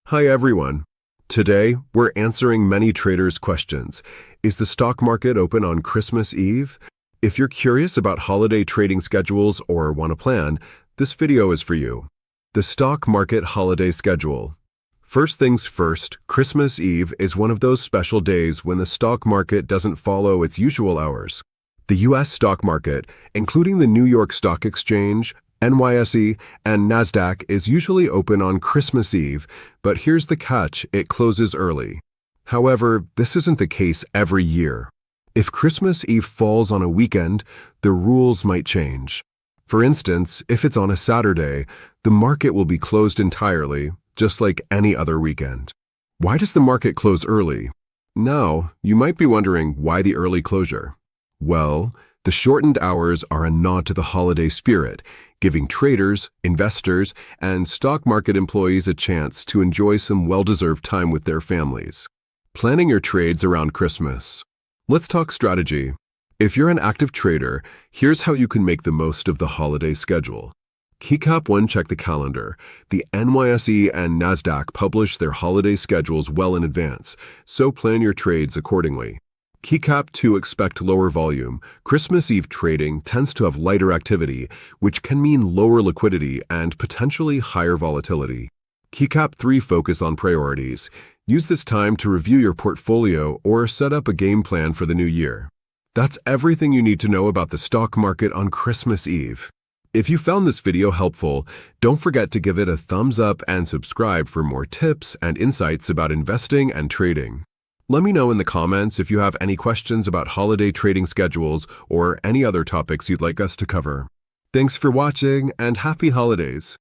Hi everyone. Today, we're answering many traders' questions. Is the stock market open on Christmas Eve? If you're curious about holiday trading schedules or want a plan, this video is for you. The stock market holiday schedule. First things first, Christmas Eve is one of those special days when the stock market doesn't follow its usual hours. The U.S. stock market, including the New York Stock Exchange, NYSE, and NASDAQ, is usually open on Christmas Eve, but here's the catch: it closes early. However, this isn't the case every year. If Christmas Eve falls on a weekend, the rules might change. For instance, if it's on a Saturday, the market will be closed entirely, just like any other weekend. Why does the market close early? Now, you might be wondering why the early closure. Well, the shortened hours are a nod to the holiday spirit, giving traders, investors, and stock market employees a chance to enjoy some well-deserved time with their families. Planning your trades around Christmas. Let's talk strategy. If you're an active trader, here's how you can make the most of the holiday schedule. Keycap 1, check the calendar. The NYSE and NASDAQ publish their holiday schedules well in advance, so plan your trades accordingly. Keycap 2, expect lower volume. Christmas Eve trading tends to have lighter activity, which can mean lower liquidity and potentially higher volatility. Keycap 3, focus on priorities. Use this time to review your portfolio or set up a game plan for the new year. That's everything you need to know about the stock market on Christmas Eve. If you found this video helpful, don't forget to give it a thumbs up and subscribe for more tips and insights about investing and trading. Let me know in the comments if you have any questions about holiday trading schedules or any other topics you'd like us to cover. Thanks for watching and happy holidays!